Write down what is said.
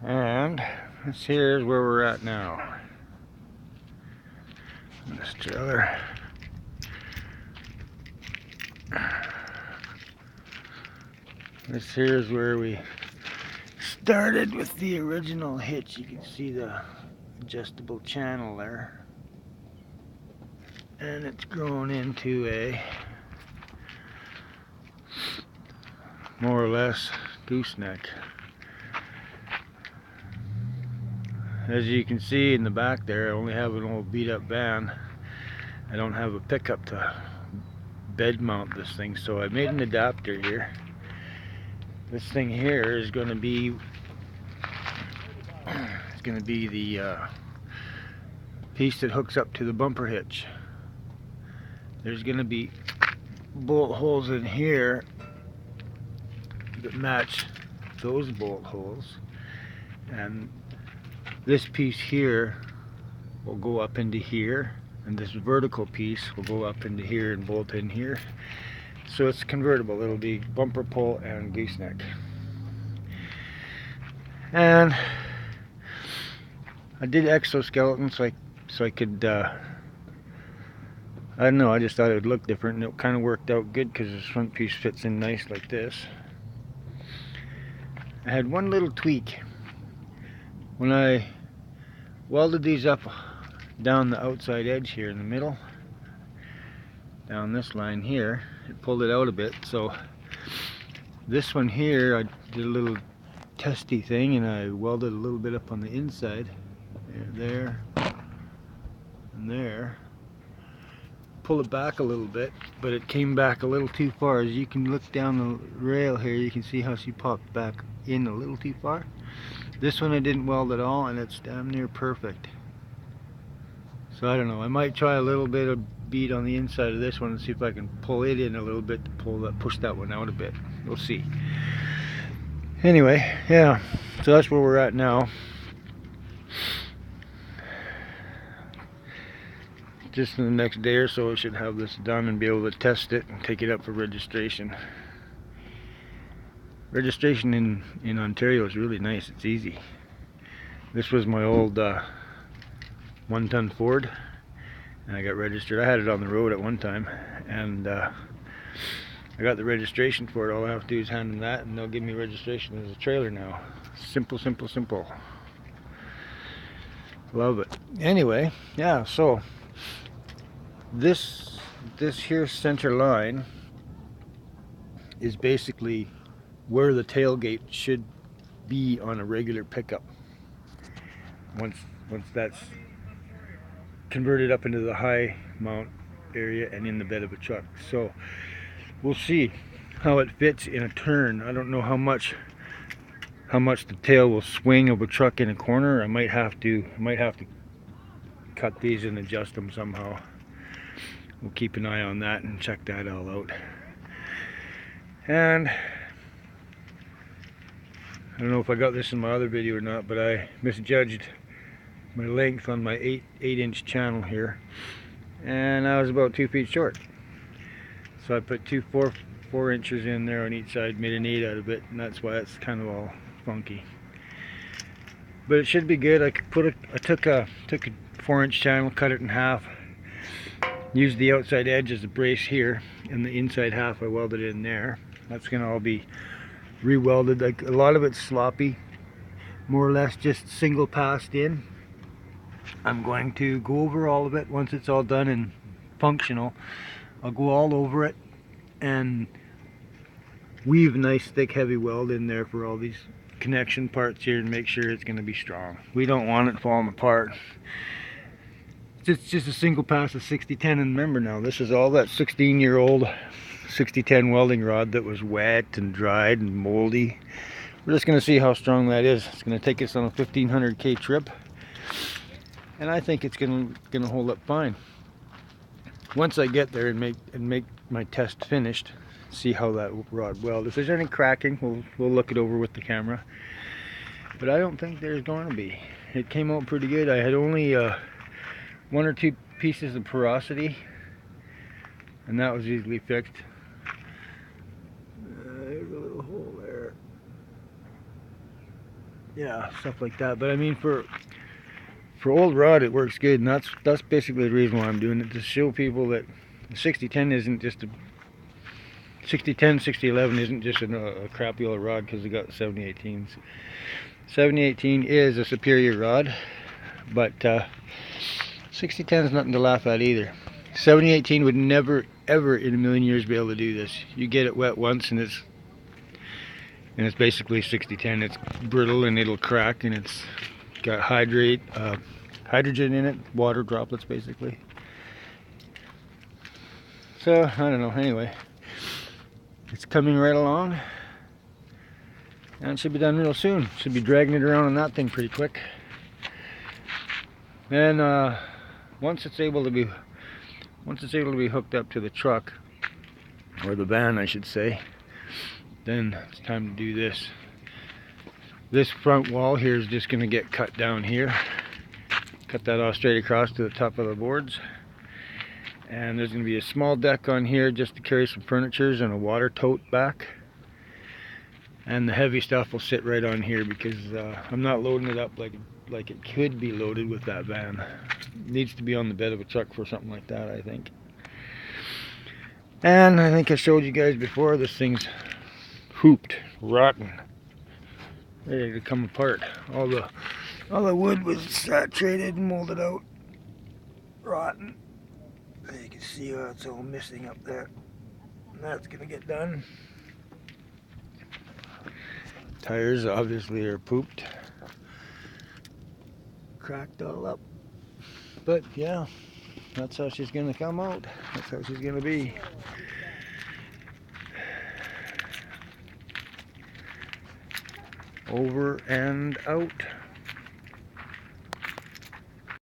And here's where we're at now. This trailer. This here is where we started with the original hitch. You can see the adjustable channel there. And it's grown into a more or less gooseneck. As you can see in the back there, I only have an old beat up van. I don't have a pickup to bed mount this thing, so I made an adapter here. This thing here is going to be the piece that hooks up to the bumper hitch. There's going to be bolt holes in here that match those bolt holes, and this piece here will go up into here, and this vertical piece will go up into here and bolt in here. So it's convertible. It'll be bumper pull and gooseneck. And I did exoskeleton so I could I don't know, I just thought it would look different, and it kind of worked out good because this front piece fits in nice like this. I had one little tweak. When I welded these up down the outside edge here in the middle, down this line here, it pulled it out a bit. So this one here, I did a little testy thing and I welded a little bit up on the inside, there and there. Pull it back a little bit, but it came back a little too far. As you can look down the rail here, you can see how she popped back in a little too far. This one I didn't weld at all, and it's damn near perfect. So I don't know, I might try a little bit of bead on the inside of this one and see if I can pull it in a little bit to push that one out a bit. We'll see. Anyway, yeah, so that's where we're at now. Just in the next day or so I should have this done and be able to test it and take it up for registration. Registration in Ontario is really nice. It's easy. This was my old 1-ton Ford, and I got registered. I had it on the road at one time, and I got the registration for it. All I have to do is hand them that, and they'll give me registration as a trailer now. Simple, simple, simple. Love it. Anyway, yeah, so this here center line is basically where the tailgate should be on a regular pickup. Once that's converted up into the high mount area and in the bed of a truck. So we'll see how it fits in a turn. I don't know how much the tail will swing of a truck in a corner. I might have to cut these and adjust them somehow. We'll keep an eye on that and check that all out. And I don't know if I got this in my other video or not, but I misjudged my length on my 8-inch channel here, and I was about 2 feet short. So I put 4 inches in there on each side, made an 8 out of it, and that's why it's kind of all funky. But it should be good. I took a 4-inch channel, cut it in half, used the outside edge as a brace here, and the inside half I welded in there. That's gonna all be re-welded. Like, a lot of it's sloppy, more or less just single passed in. I'm going to go over all of it once it's all done and functional. I'll go all over it and weave a nice thick heavy weld in there for all these connection parts here and make sure it's going to be strong. We don't want it falling apart. It's just a single pass of 60-10, and remember now, this is all that 16-year-old 60-10 welding rod that was wet and dried and moldy. We're just going to see how strong that is. It's going to take us on a 1500K trip, and I think it's going to hold up fine. Once I get there and make my test finished, see how that rod welds. If there's any cracking, we'll look it over with the camera. But I don't think there's going to be. It came out pretty good. I had only 1 or 2 pieces of porosity, and that was easily fixed. There's a little hole there. yeah, stuff like that. But I mean, for old rod, it works good, and that's basically the reason why I'm doing it, to show people that 6010 isn't just a 6010, 6011 isn't just a crappy old rod because they got 7018s. 7018 is a superior rod, but 6010 is nothing to laugh at either. 7018 would never, ever in a million years be able to do this. You get it wet once, and it's basically 6010. It's brittle and it'll crack, and it's got hydrogen in it, water droplets basically. So I don't know. Anyway, it's coming right along, and it should be done real soon. Should be dragging it around on that thing pretty quick. And once it's able to be hooked up to the truck, or the van I should say, then it's time to do this. This front wall here is just going to get cut down here. Cut that off straight across to the top of the boards. And there's going to be a small deck on here just to carry some furnitures and a water tote back. And the heavy stuff will sit right on here because I'm not loading it up like it could be loaded with that van. It needs to be on the bed of a truck for something like that, I think. And I think I showed you guys before, this thing's hooped, rotten, ready to come apart. All the wood was saturated and molded out, rotten. You can see how it's all missing up there. And that's gonna get done. Tires obviously are pooped, cracked all up. But yeah, that's how she's gonna come out. That's how she's gonna be. Over and out.